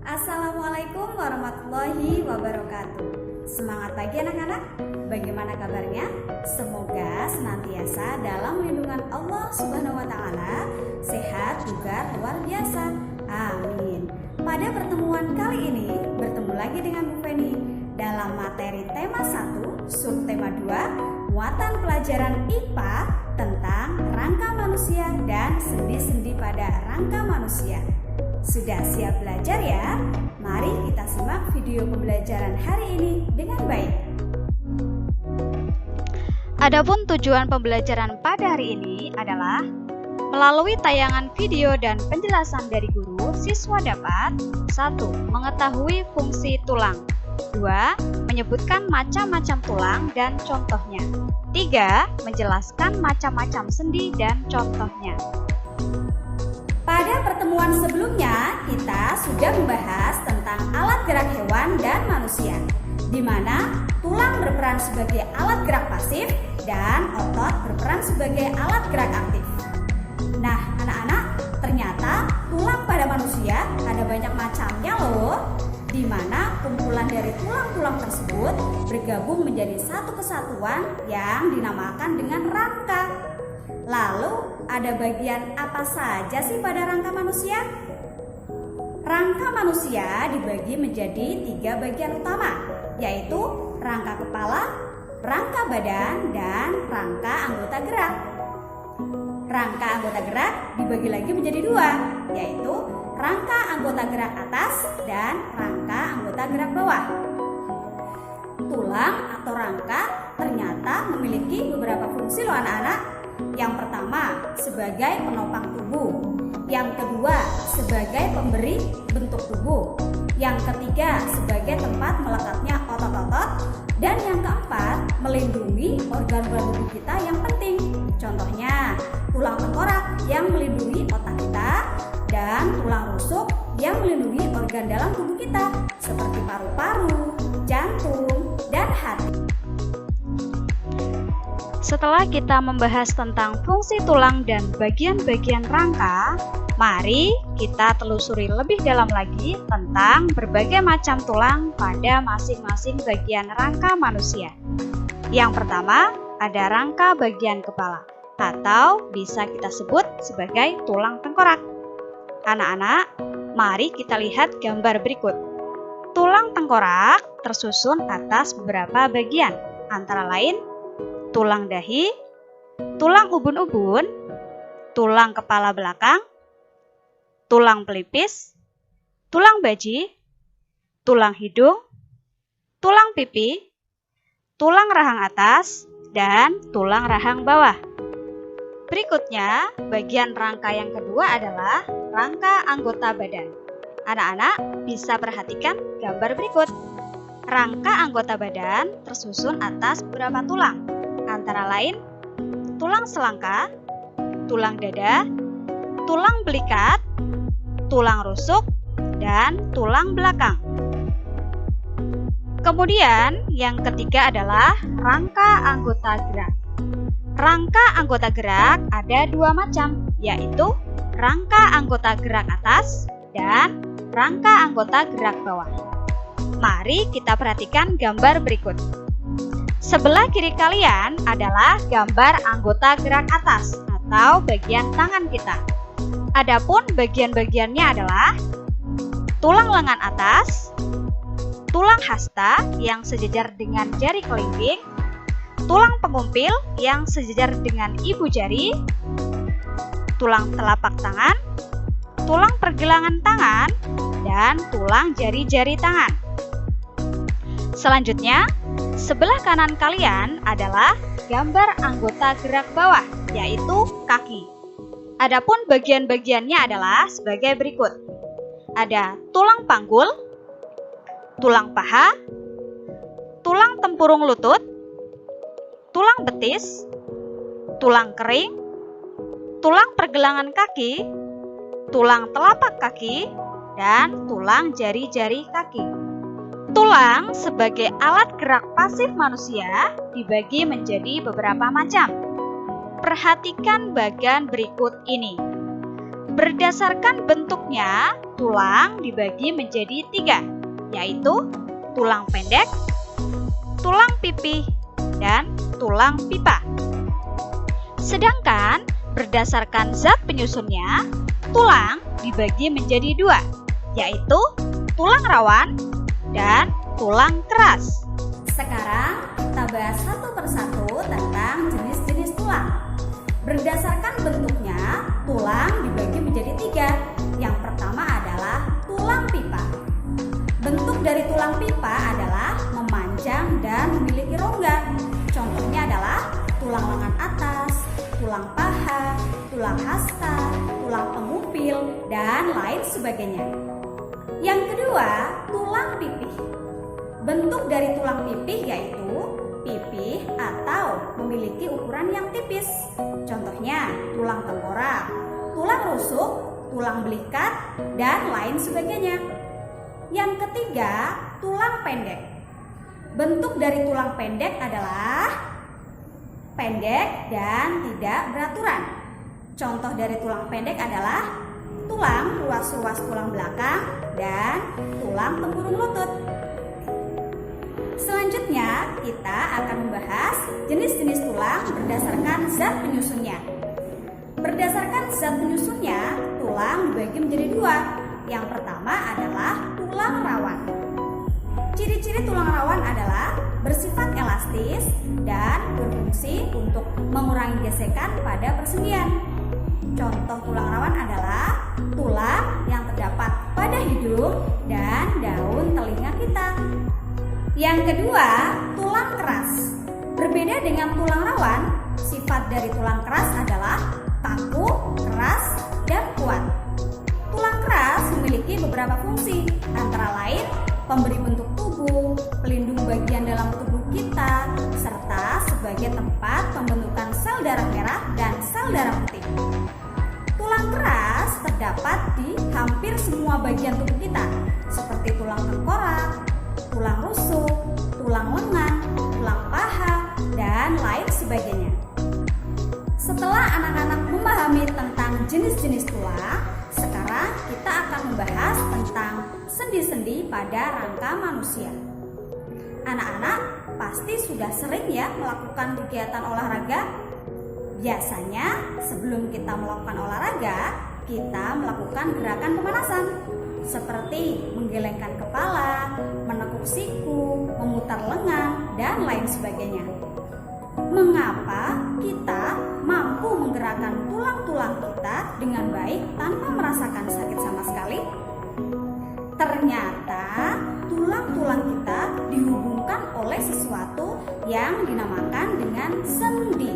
Assalamualaikum warahmatullahi wabarakatuh. Semangat pagi anak-anak. Bagaimana kabarnya? Semoga senantiasa dalam lindungan Allah Subhanahu wa taala, sehat juga luar biasa. Amin. Pada pertemuan kali ini bertemu lagi dengan Bu Feni dalam materi tema 1, subtema 2, muatan pelajaran IPA tentang rangka manusia dan sendi-sendi pada rangka manusia. Sudah siap belajar ya? Mari kita simak video pembelajaran hari ini dengan baik. Adapun tujuan pembelajaran pada hari ini adalah melalui tayangan video dan penjelasan dari guru, siswa dapat 1. Mengetahui fungsi tulang, 2. Menyebutkan macam-macam tulang dan contohnya, 3. Menjelaskan macam-macam sendi dan contohnya. Pada pertemuan sebelumnya, kita sudah membahas tentang alat gerak hewan dan manusia, di mana tulang berperan sebagai alat gerak pasif dan otot berperan sebagai alat gerak aktif. Nah, anak-anak, ternyata tulang pada manusia ada banyak macamnya loh, di mana kumpulan dari tulang-tulang tersebut bergabung menjadi satu kesatuan yang dinamakan dengan rangka. Lalu, ada bagian apa saja sih pada rangka manusia? Rangka manusia dibagi menjadi 3 bagian utama, yaitu rangka kepala, rangka badan, dan rangka anggota gerak. Rangka anggota gerak dibagi lagi menjadi 2, yaitu rangka anggota gerak atas dan rangka anggota gerak bawah. Tulang atau rangka ternyata memiliki beberapa fungsi loh anak-anak. Yang pertama, sebagai penopang tubuh. Yang kedua, sebagai pemberi bentuk tubuh. Yang ketiga, sebagai tempat melekatnya otot-otot. Dan yang keempat, melindungi organ-organ tubuh kita yang penting. Contohnya, tulang tengkorak yang melindungi otak kita, dan tulang rusuk yang melindungi organ dalam tubuh kita, seperti paru-paru, jantung, dan hati. Setelah kita membahas tentang fungsi tulang dan bagian-bagian rangka, mari kita telusuri lebih dalam lagi tentang berbagai macam tulang pada masing-masing bagian rangka manusia. Yang pertama, ada rangka bagian kepala, atau bisa kita sebut sebagai tulang tengkorak. Anak-anak, mari kita lihat gambar berikut. Tulang tengkorak tersusun atas beberapa bagian, antara lain tulang dahi, tulang ubun-ubun, tulang kepala belakang, tulang pelipis, tulang baji, tulang hidung, tulang pipi, tulang rahang atas, dan tulang rahang bawah. Berikutnya, bagian rangka yang kedua adalah rangka anggota badan. Anak-anak bisa perhatikan gambar berikut. Rangka anggota badan tersusun atas beberapa tulang, antara lain tulang selangka, tulang dada, tulang belikat, tulang rusuk, dan tulang belakang. Kemudian yang ketiga adalah rangka anggota gerak. Rangka anggota gerak ada 2 macam, yaitu rangka anggota gerak atas dan rangka anggota gerak bawah. Mari kita perhatikan gambar berikut. Sebelah kiri kalian adalah gambar anggota gerak atas atau bagian tangan kita. Adapun bagian-bagiannya adalah tulang lengan atas, tulang hasta yang sejajar dengan jari kelingking, tulang pengumpil yang sejajar dengan ibu jari, tulang telapak tangan, tulang pergelangan tangan, dan tulang jari-jari tangan. Selanjutnya, sebelah kanan kalian adalah gambar anggota gerak bawah, yaitu kaki. Adapun bagian-bagiannya adalah sebagai berikut. Ada tulang panggul, tulang paha, tulang tempurung lutut, tulang betis, tulang kering, tulang pergelangan kaki, tulang telapak kaki, dan tulang jari-jari kaki. Tulang sebagai alat gerak pasif manusia dibagi menjadi beberapa macam. Perhatikan bagian berikut ini. Berdasarkan bentuknya, tulang dibagi menjadi 3, yaitu tulang pendek, tulang pipih, dan tulang pipa. Sedangkan berdasarkan zat penyusunnya, tulang dibagi menjadi 2, yaitu tulang rawan dan tulang keras. Sekarang kita bahas satu persatu tentang jenis-jenis tulang. Berdasarkan bentuknya, tulang dibagi menjadi 3. Yang pertama adalah tulang pipa. Bentuk dari tulang pipa adalah memanjang dan memiliki rongga. Contohnya adalah tulang lengan atas, tulang paha, tulang hasta, tulang pengupil, dan lain sebagainya. Yang kedua, tulang pipih. Bentuk dari tulang pipih yaitu pipih atau memiliki ukuran yang tipis. Contohnya tulang tengkorak, tulang rusuk, tulang belikat, dan lain sebagainya. Yang ketiga, tulang pendek. Bentuk dari tulang pendek adalah pendek dan tidak beraturan. Contoh dari tulang pendek adalah tulang ruas-ruas tulang belakang dan tulang tempurung lutut. Selanjutnya, kita akan membahas jenis-jenis tulang berdasarkan zat penyusunnya. Berdasarkan zat penyusunnya, tulang dibagi menjadi 2. Yang pertama adalah tulang rawan. Ciri-ciri tulang rawan adalah bersifat elastis dan berfungsi untuk mengurangi gesekan pada persendian. Contoh tulang rawan adalah tulang yang terdapat pada hidung dan daun telinga kita. Yang kedua, tulang keras. Berbeda dengan tulang rawan, sifat dari tulang keras adalah kaku, keras, dan kuat. Tulang keras memiliki beberapa fungsi, antara lain pemberi bentuk tubuh, pelindung bagian dalam tubuh kita, serta sebagai tempat pembentukan sel darah merah dan sel darah putih. Tulang keras terdapat di hampir semua bagian tubuh kita, seperti tulang tengkorak, tulang rusuk, tulang lengan, tulang paha, dan lain sebagainya. Setelah anak-anak memahami tentang jenis-jenis tulang, sekarang kita akan membahas tentang sendi-sendi pada rangka manusia. Anak-anak pasti sudah sering ya melakukan kegiatan olahraga. Biasanya sebelum kita melakukan olahraga, kita melakukan gerakan pemanasan seperti menggelengkan kepala, menekuk siku, memutar lengan, dan lain sebagainya. Mengapa kita mampu menggerakkan tulang-tulang kita dengan baik tanpa merasakan sakit sama sekali? Ternyata tulang-tulang kita dihubungkan oleh sesuatu yang dinamakan dengan sendi.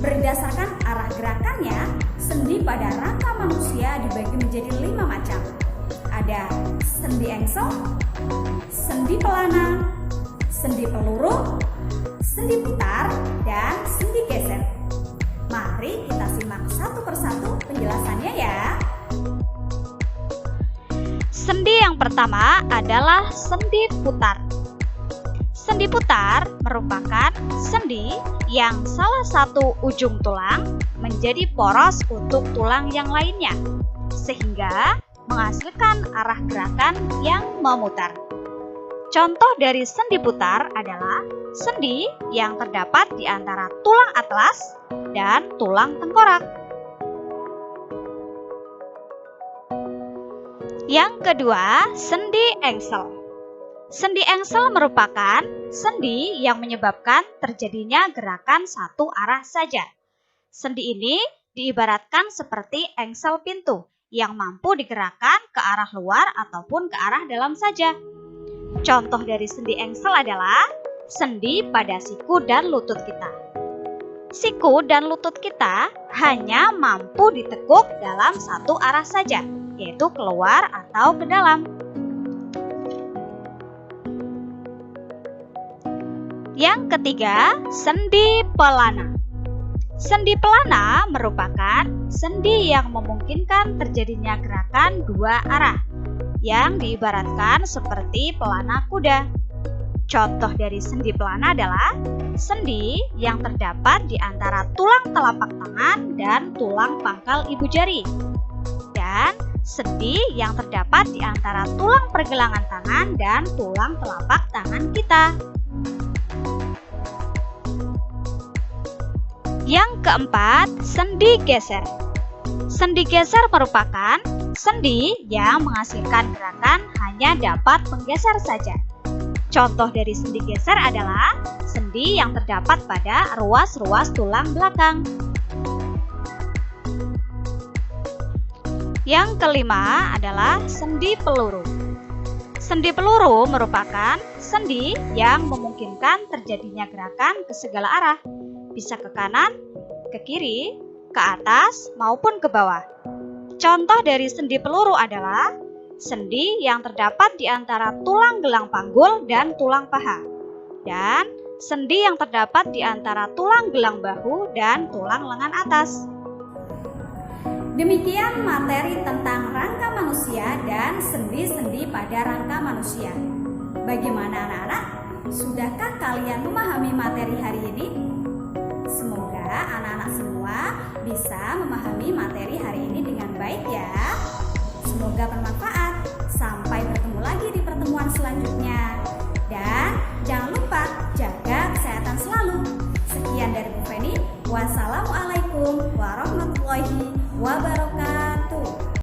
Berdasarkan arah gerakannya, sendi pada rangka manusia dibagi menjadi 5 macam. Ada sendi engsel, sendi pelana, sendi peluru, sendi putar, dan sendi geser. Mari kita simak satu persatu penjelasannya ya. Sendi yang pertama adalah sendi putar. Sendi putar merupakan sendi yang salah satu ujung tulang menjadi poros untuk tulang yang lainnya, sehingga menghasilkan arah gerakan yang memutar. Contoh dari sendi putar adalah sendi yang terdapat di antara tulang atlas dan tulang tengkorak. Yang kedua, sendi engsel. Sendi engsel merupakan sendi yang menyebabkan terjadinya gerakan satu arah saja. Sendi ini diibaratkan seperti engsel pintu yang mampu digerakkan ke arah luar ataupun ke arah dalam saja. Contoh dari sendi engsel adalah sendi pada siku dan lutut kita. Siku dan lutut kita hanya mampu ditekuk dalam satu arah saja, yaitu keluar atau ke dalam. Yang ketiga, sendi pelana. Sendi pelana merupakan sendi yang memungkinkan terjadinya gerakan dua arah, yang diibaratkan seperti pelana kuda. Contoh dari sendi pelana adalah sendi yang terdapat di antara tulang telapak tangan dan tulang pangkal ibu jari. Dan dan sendi yang terdapat di antara tulang pergelangan tangan dan tulang telapak tangan kita. Yang keempat, sendi geser. Sendi geser merupakan sendi yang menghasilkan gerakan hanya dapat menggeser saja. Contoh dari sendi geser adalah sendi yang terdapat pada ruas-ruas tulang belakang. Yang kelima adalah sendi peluru. Sendi peluru merupakan sendi yang memungkinkan terjadinya gerakan ke segala arah, bisa ke kanan, ke kiri, ke atas, maupun ke bawah. Contoh dari sendi peluru adalah sendi yang terdapat di antara tulang gelang panggul dan tulang paha, dan sendi yang terdapat di antara tulang gelang bahu dan tulang lengan atas. Demikian materi tentang rangka manusia dan sendi-sendi pada rangka manusia. Bagaimana anak-anak? Sudahkah kalian memahami materi hari ini? Semoga anak-anak semua bisa memahami materi hari ini dengan baik ya. Semoga bermanfaat. Sampai bertemu lagi di pertemuan selanjutnya. Dan jangan lupa jaga kesehatan selalu. Sekian dari Bu Feni. Wassalamualaikum warahmatullahi wabarakatuh.